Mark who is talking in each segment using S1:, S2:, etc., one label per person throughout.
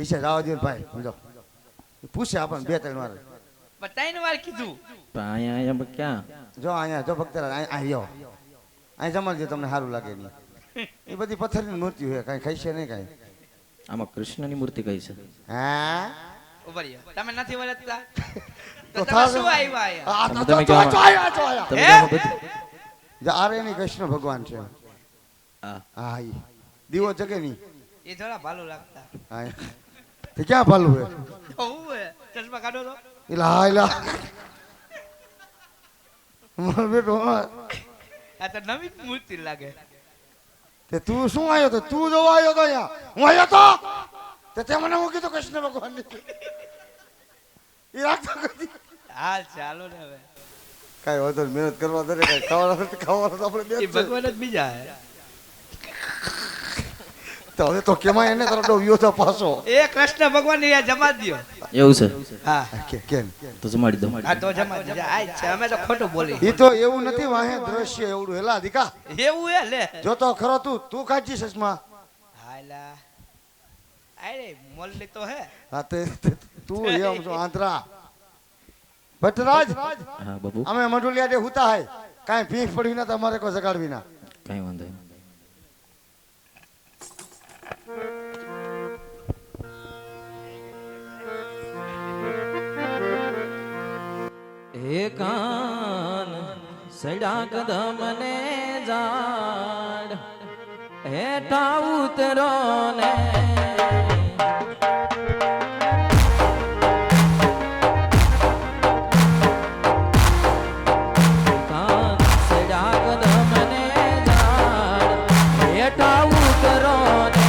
S1: ઈશે જવા દો ભાઈ સમજો પૂછે આપણને બે ત્રણ વાર
S2: ત્રણ વાર કીધું
S3: અહીંયા ક્યાં
S1: જો અહીંયા જો ભક્તરા અહીં આવ્યો અહીં જમાડજો તમને સારું લાગે નહીં એ બધી પથ્થરની મૂર્તિ હોય કાંઈ ખાઈ છે નહીં કાંઈ
S3: આમાં કૃષ્ણની મૂર્તિ કઈ છે
S1: હા
S2: ઉભા રહ્યો તમે નથી વળતતા
S1: તો
S2: તો તમે
S1: થાળ-
S2: શું આવ્યા અહીંયા
S1: આ તો
S3: તમે
S1: જો
S3: કેવા-
S1: આયા, જો આયા.
S3: તમે
S2: હે?
S3: કેમાં બધું
S1: જો આરે ની કૃષ્ણ ભગવાન છે
S3: હા
S1: હા ઈ દીવો જગે નહીં
S2: એ થોડા ભાલું લાગતા
S1: હા તે ક્યાં ભાલું હે
S2: હોવું હે ચશ્મા કાઢો તો
S1: ઇલા ઇલા મારો બેટો હા.
S2: આ તો નવી જ મૂર્તિ લાગે
S1: તે તું શું આવ્યો તો તું જોવા આવ્યો તો અહીંયા હું આવ્યો તો તે મને હું કીધું કૃષ્ણ ભગવાન એ રાખતો કદી
S2: હાલ ચાલો ને હવે
S1: કાંઈ વાંધો નહીં, મહેનત કરવા દે કાંઈ ખાવાનું તો આપણે બે
S2: એ
S1: જ છે.
S2: ભગવાન જ બીજા હે
S1: તો હવે તો કેમાં એને તરફ વ્યો તો પાછો
S2: એ કૃષ્ણ ભગવાન ને જમા દ્યો
S3: એવું છે
S2: હા
S1: કેમ
S3: તો જમાડી દો
S2: આ તો જમા દ્યો આ જ છે અમે તો ખોટું બોલી
S1: એ તો એવું નથી વાહે દ્રશ્ય એવડું હેલા દીકા
S2: એવું હે લે
S1: જો તો ખરો તું ખાજી સસમા
S2: હાલા અરે મોલ્લી તો હે
S1: હા તું એમ છો આંધ્રા ભટ્ટરાજ
S3: હા બાબુ
S1: અમે મઢુલિયા દે હુતા હે કાંઈ ભીખ પડી ના તમારે કોઈ જગાડવી ના
S3: કઈ વાંધો નહીં કાન સડા કદમને જાડ હેઠા ઉતરો ને કાન સડા કદમને જાડ હેઠા ઉતરો ને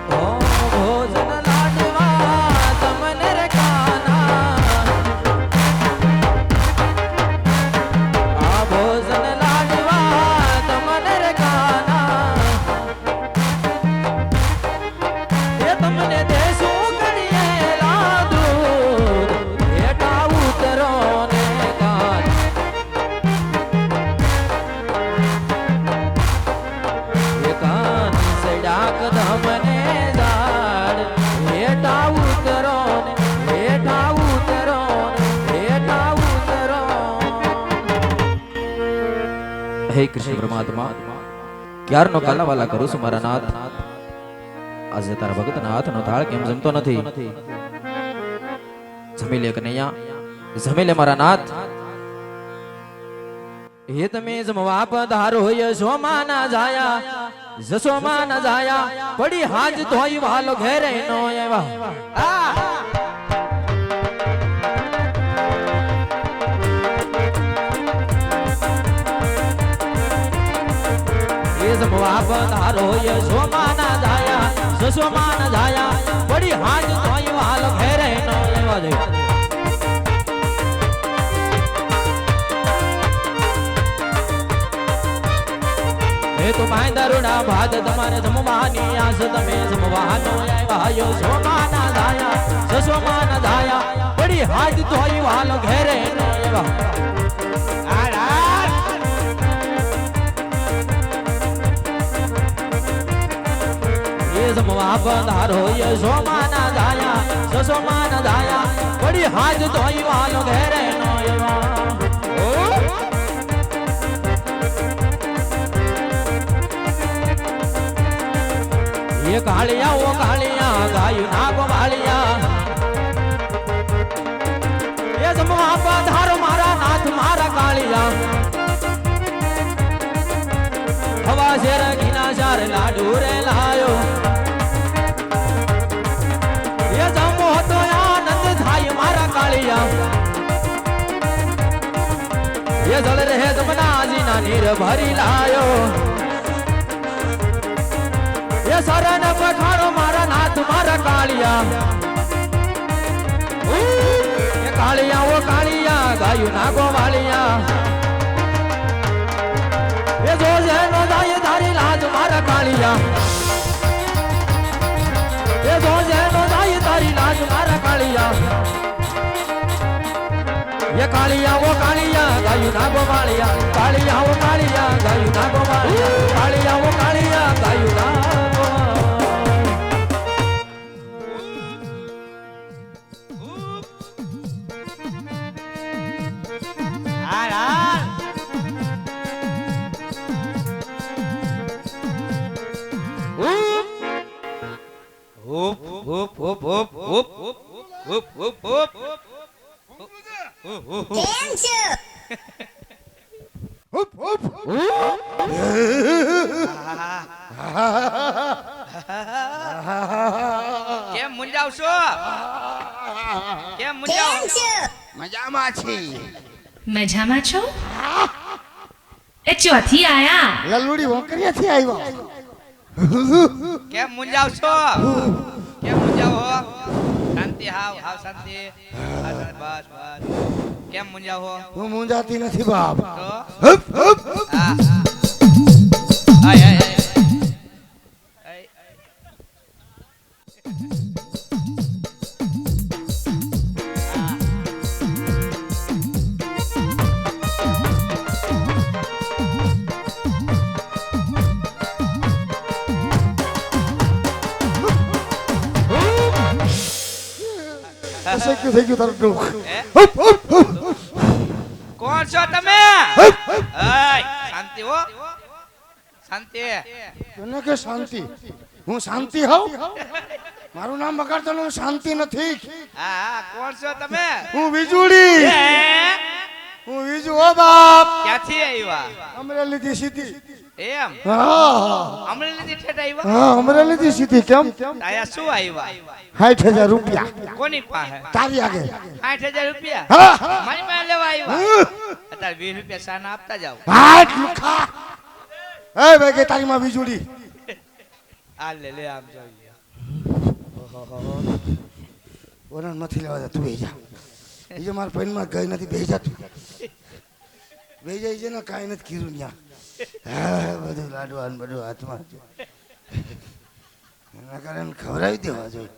S3: ભોજન લાડવા તમને રે કાના આ ભોજન લાડવા તમને રે કાના એ તમને દેશું કરીએ લાદુ હેઠા ઉતરો ને કાન એ કાન સડા કદમને જાડ હેઠા ઉતરો ને હેઠા ઉતરો ને હેઠા ઉતરો હે કૃષ્ણ પરમાત્મા ક્યારનો કાલાવાલા કરું છું મારા નાથ આજે તારા ભગતના હાથનો તાળ કેમ જમતો નથી જમી લે કનૈયા જમી લે મારા નાથ હે તમે જમવા પધારો યશોમાં ના જાયા જશોમાં ના જાયા પડી હાજ ધોઈ વાલો ઘેરે નો આવ્યા એ જમવા પધારો યશોમાં ના જાયા જશોમાં ના જાયા પડી હાજ ધોઈ વાલો ઘેરે નો આવ્યા હે તો માય દરુણા ભાદ તમારે જમવાની આસ તમે જમવાનો આવ્યો સોમાના દાયા સસોમાના દાયા પડી હાથ ધોઈ વાલો ઘેરે નો એવા એ જમવા પધારો સોમાના દાયા સસોમાના દાયા પડી હાથ ધોઈ વાલો ઘેરે નો એવા ये कालिया वो कालिया गायु नागो वालिया ये जमवा पधारो मारा नाथ मारा कालिया हवा शेर घिना शार लाडू रे लायो ये जमो तो आनंद थाय मारा कालिया ये जल रहे जमना जी ना नीर भरी लायो ये शरण पखाड़ो मारा नाथ मारा कालिया ये कालिया वो कालिया गायु नागो वालिया ये जो नो जाए धारी लाज मारा कालिया ये जो नो जाए धारी लाज मारा कालिया ये कालिया वो कालिया ગાયું ના ગોમાળિયા કાળિયા ઓ કાળિયા ગાયું ના ગોમાળિયા કાળિયા ઓ કાળિયા ગાયું ના
S2: હાલ હાલ હુપ હુપ હુપ હુપ હુપ હુપ હુપ હુપ
S1: હુપ હુપ
S2: કેમ મુંજાવશો કેમ મુંજાવ
S1: મજામાં છે
S4: મજામાં છો એ ચોથી આયા
S1: લલુડી વોકરિયાથી આવ્યો
S2: કેમ મુંજાવશો કેમ મુંજાવો શાંતિ હાવ હાવ શાંતિ બસ બસ કેમ મુંજાવો
S1: હું મુંજાતી નથી બાપ
S2: તો
S1: હુપ હુપ
S2: હા આય આય આય
S1: અસહ્ય થઈ ગયું તારું ડોક
S2: હે?
S1: હુપ હુપ હુપ
S2: કોણ છો તમે
S1: હુપ હુપ
S2: આય શાંતિ હો શાંતિ
S1: તને કે શાંતિ હું શાંતિ હોઉં મારું નામ બગાડતો હું શાંતિ નથી
S2: હા હા કોણ છો તમે
S1: હું વીજળી
S2: હે?
S1: હું વીજુ હો બાપ
S2: ક્યાંથી આવ્યા
S1: અમરેલીથી સીધી
S2: એમ
S1: હા
S2: અમરેલીથી ઠેઠ આવ્યા
S1: હા અમરેલીથી સીધી કેમ
S2: આયા શું આવ્યા
S1: 60,000 રૂપિયા
S2: કોની પાસે
S1: તારી આગળ
S2: 60,000 રૂપિયા
S1: હા
S2: મારી પાસે લેવા આવ્યા અત્યારે 20 રૂપિયા સાના આપતા જાવ
S1: હાટ લુખા એ ભાઈ કે તારી માં વીજળી
S2: આ લે લે આમ જોઈએ
S1: ઓરન નથી લેવા દે તું બેહી જા એ જે મારા પેનમાં ગઈ નથી બેહી જા તું બેહી જાય છે ને કાંઈ નથી કીધું ત્યાં હા બધું લાડવાનું બધું હાથમાં એના કારણે ખવડાવી દેવા જોઈએ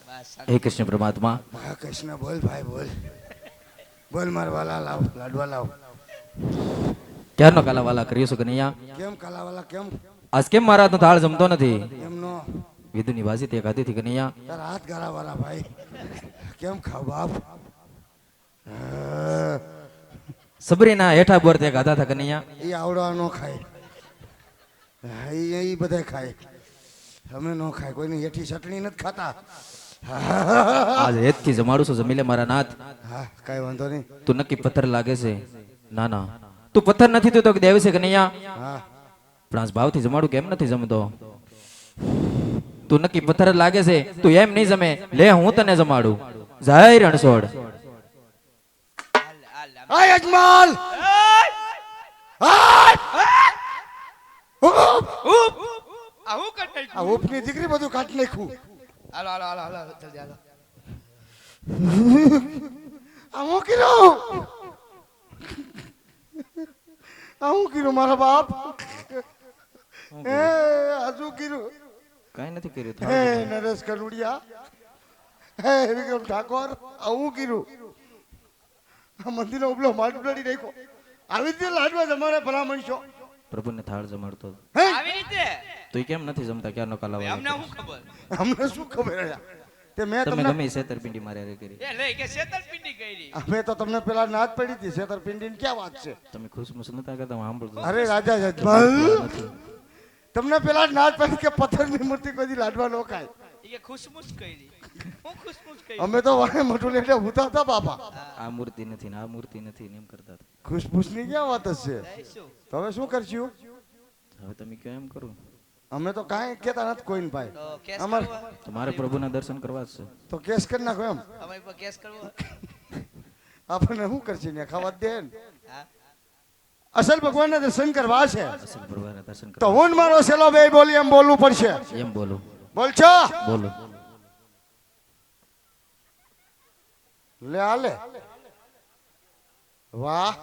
S2: બસ
S3: હે કૃષ્ણ પરમાત્મા
S1: હા કૃષ્ણ બોલ ભાઈ બોલ બોલ મારા વાલા લાવ લાડવા લાવ
S3: ક્યારનો કાલાવાલા કર્યો છો કનૈયા
S1: કેમ કાલાવાલા કેમ
S3: આજ કેમ મારા હાથનો થાળ જમતો નથી
S1: એમનો
S3: વિધુની વાસી તે ખાધી હતી કનૈયા
S1: તારા હાથ ગાળાવાળા ભાઈ કેમ ખાવ બાપ
S3: સબરીના હેઠા બોર તે ખાધા હતા કનૈયા
S1: એ આવડવા ન ખાય એ બધા ખાય અમે ન ખાય કોઈની હેઠી ચટણી નથી ખાતા
S3: આજ હેતથી જમાડું છું જમીલે મારા નાથ
S1: હા કાંઈ વાંધો નહીં
S3: તું નક્કી પથ્થર લાગે છે ના ના તું પથ્થર નથી તું તો દેવ છે કનૈયા
S1: હા
S3: પણ આજ ભાવથી જમાડું કેમ નથી જમતો તું નક્કી પથ્થર જ લાગે છે તું એમ નહીં જમે લે હું તને જમાડું જય રણછોડ
S1: આય અજમાલ
S2: આ હું કટ
S1: આ ઉપની દીકરી બધું કાઢી નાખ્યું
S2: હાલો હાલો હાલો હાલો જલ્દી હાલો
S1: આ હું કીધું આ હું કીધું મારા બાપ એ આજુ કીધું
S3: કઈ નથી કર્યું
S1: હે નરેશ કનુડિયા હે વિક્રમ ઠાકોર આ હું કીધું આ મંદિરનો ઉપલો માટ ઉડાડી નાખ્યો આવી રીતે લાડવા તમારે ભલામણ છો
S3: પ્રભુને થાળ જમાડતો હતો.
S1: હે
S2: આવી રીતે
S3: તું કેમ નથી જમતા ક્યારનો
S2: અમને
S3: કાલાવાલા
S2: શું ખબર
S1: અમને શું ખબર હે? તે મેં
S3: તમે
S1: તમને
S3: ગમે છેતરપિંડી મારે હારે કરી
S2: એ લે કે છેતરપિંડી કરી
S1: અમે તો તમને પેલા નાદ પડી હતી છેતરપિંડીની ક્યાં વાત છે
S3: તમે ખુશમુશ નતા કરતા હું સાંભળતો
S1: અરે રાજા જજમાલ
S3: નથી.
S1: તમને પેલા નાદ પડી કે પથ્થરની મૂર્તિ કોઈ લાડવા ન ખાય
S2: એ ખુશમુશ કરી હું ખુશમુશ કરી
S1: અમે તો વાહે મોટું લેટે ઉતા હતા બાપા
S3: આ મૂર્તિ નથી ને આ મૂર્તિ નથી ને એમ કરતા હતા.
S1: ખુશબુશની ક્યાં વાત જ છે
S2: શું
S1: તો હવે શું કરશું
S3: હવે તમે કયો એમ કરો
S1: અમે તો કાંઈ કહેતા નથી કોઈને ભાઈ
S2: તો કેસ
S1: અમાર
S2: કરવો
S3: તો મારે પ્રભુના દર્શન કરવા જ છે
S1: તો કેસ કરી નાખો એમ
S2: અમારી પર કેસ કરવો
S1: આપણને શું કરશે ને ખાવા દે ને
S2: હા
S1: અસલ ભગવાનના દર્શન કરવા છે
S3: અસલ પ્રભુના દર્શન
S1: તો
S3: કરવા
S1: હું ને મારો સેલો બે બોલી એમ બોલવું પડશે
S3: એમ બોલો
S1: બોલ છો
S3: બોલો
S1: લે આલે વાહ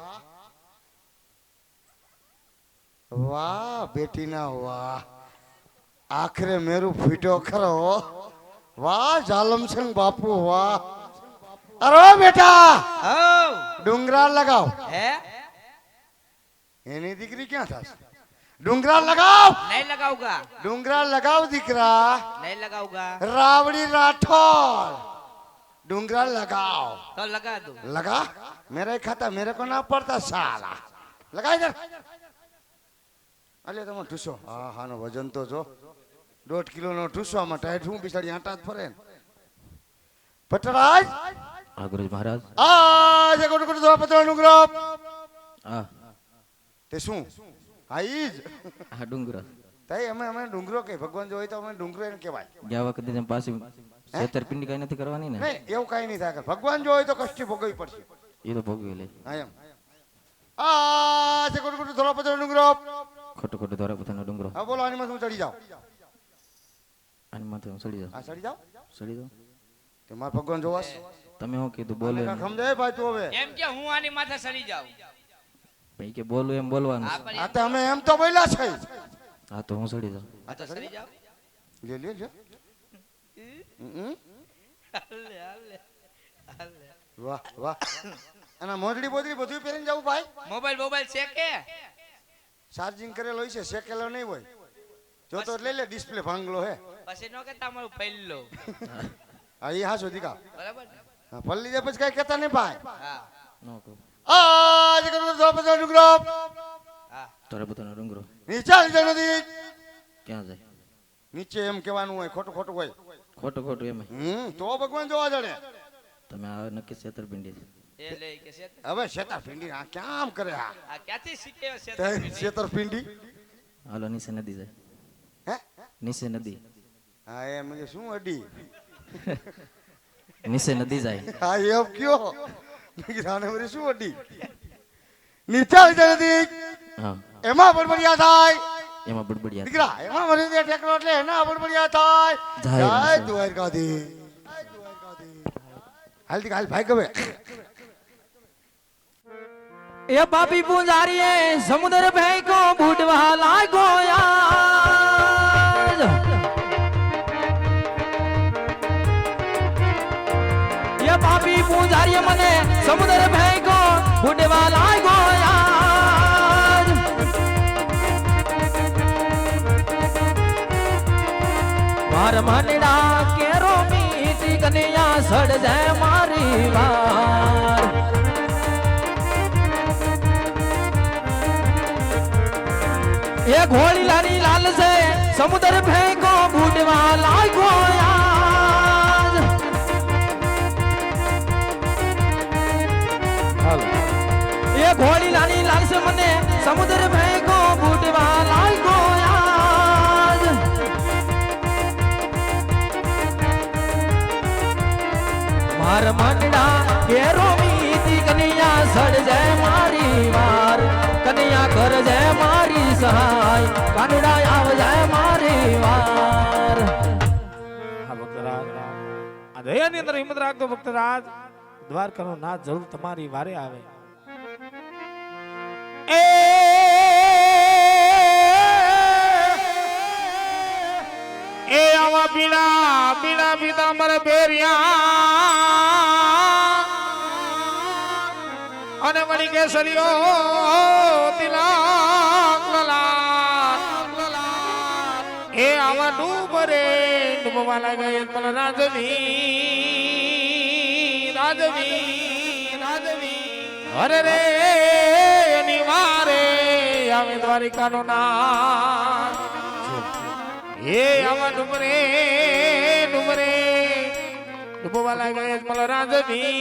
S1: વાહ બેટીના વાહ આખરે મેરું ફીટો ખરો વાહ જાલમસિંહ બાપુ વાહ અરે બેટા
S2: હઉ
S1: ડુંગરા લગાવ
S2: હે
S1: એની દીકરી ક્યાં થશે ડુંગરા લગાવ
S2: નહીં લગાઉગા
S1: ડુંગરા લગાવ દીકરા
S2: નહીં લગાઉગા
S1: रावड़ी राठौर डूंगरा लगाओ
S2: તો લગા દઉં
S1: लगा मेरा ही खाता मेरे को ना पड़ता साला लगा इधर अले तुम ठूसो हाँ हाँ नो वजन तो जो 1.5 किलो नो ठूसो आमा टाइट हूँ बिचारी आटा ज फरे पटराज
S3: હા ગુરુજી મહારાજ
S1: आज एक गुड दो पतरा डूंगरा
S3: હા
S1: ते શું હા ઈ જ
S3: હા ડુંગરા
S1: તઈ અમે ડુંગરો કે ભગવાન જો હોય તો અમે ડુંગરો એને કહેવાય
S3: ગયા વખતે જેમ પાછી છેતરપિંડી કઈ નથી કરવાની ને
S1: નહીં એવું કાઈ નહીં થાય ભગવાન જો હોય તો કષ્ટી ભોગવવી પડશે
S3: એ તો ભોગવી લે
S1: હા એમ આ છે ગુડ ગુડ થોડો પતરો ડુંગરો
S3: ખોટું ખોટું ધોરા પોતાનો ડુંગરો
S1: હા બોલો આની માં હું ચડી જાવ
S3: આની માથે હું ચડી જાઉં
S1: હા ચડી જાવ
S3: ચડી જાઉં
S1: તે માર ભગવાન જોવાસ
S3: તમે શું કીધું બોલો એમ
S1: સમજાય ભાઈ તું હવે
S2: એમ કે હું આની માથે સડી જાઉં
S3: ભાઈ કે બોલું એમ બોલવાનું
S2: હા
S3: છે.
S2: પણ
S1: આ તો અમે એમ તો બોલ્યા છે
S3: હા તો હું ચડી જાઉં
S2: આ તો સડી જાઉં
S1: લે લે લે
S2: હાલે હાલે હાલે
S1: વાહ વાહ અને મોજડી બોજડી બધું પહેરીને જાવું ભાઈ
S2: મોબાઈલ છે કે
S1: ચાર્જિંગ કરેલો હોય છે શેકેલો નહીં હોય જો તો લઈ લે ડિસ્પ્લે ભાંગલો હે
S2: પછી નો કેતા મારું પહેલો
S1: હા એ હાસો દીકા
S2: બરાબર ને?
S1: હા પલ્લી જાય પછી કઈ કહેતા નહીં ભાઈ
S2: હા
S3: ન કહું
S1: આ જે કરું તો પતરો ડુંગરો
S2: હા
S3: તારા પોતાનો ડુંગરો
S1: નીચે આવી જાય નથી
S3: ક્યાં જાય
S1: નીચે એમ કહેવાનું હોય ખોટું ખોટું હોય
S3: ખોટું ખોટું એમ
S1: તો ભગવાન જોવા જડે
S3: તમે આ નક્કી છેતરપિંડી છે
S2: એ લે કે છે
S1: હવે છેતરપિંડી આ ક્યાં આમ કરે આ
S2: આ ક્યાંથી શીખ્યો છે
S1: છેતરપિંડી
S3: હાલો નીચે નદી જાય
S1: હે
S3: નીચે નદી
S1: હા એમ કે શું અડી
S3: નીચે નદી જાય
S1: હા એમ કયો મેં કીધું આને વળી શું અડી નીચે આવી જાય નથી
S3: હા
S1: એમાં બડબડિયા થાય
S3: એમાં બડબડિયા
S1: દીકરા એમાં વળી દે ટેકરો એટલે એના બડબડિયા થાય
S3: જય
S1: જય
S3: માતા.
S1: દ્વારકાધી હાલ દીકરા હાલ ભાઈ ગવે
S3: એ પાપી પૂંજારીએ સમુદ્ર ભેંકો બુડવા લાગો યાર એ પાપી પૂંજારીએ મને સમુદ્ર ભેંકો બુડવા લાગો યાર માર મનડા કેરો મીઠી કન્યા સડ જાય મારી વાર એ ઘોડી લાની લાલ છે સમુદ્ર ફેંકો બુડવા લાગો યાર એ ઘોડી લાની લાલ છે મને સમુદ્ર ફેંકો બુડવા લાગો યાર માર મંડા કેરો મીતી કન્યા સડ જાય મારી વાર કન્યા કર જાય મારી સહાય કાનુડા આવ જાય મારી વાર
S5: હા ભક્તરાજ આ દયાની અંદર હિંમત રાખતો ભક્તરાજ દ્વારકાનો નાથ જરૂર તમારી વારે આવે એ આવા પીણા પીણા પીતા મર બેરિયા અને વળી કેસરીઓ તિલક લલાટ એ આવા ડૂબરે ડૂબવા લાગે પણ રાજવી અરે રે એની વારે આવે દ્વારિકાનો નાથ એ આવા ડુબરે ડૂબવા લાગે પણ રાજવી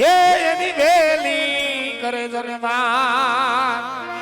S5: એ એની વેલી કરે જને માં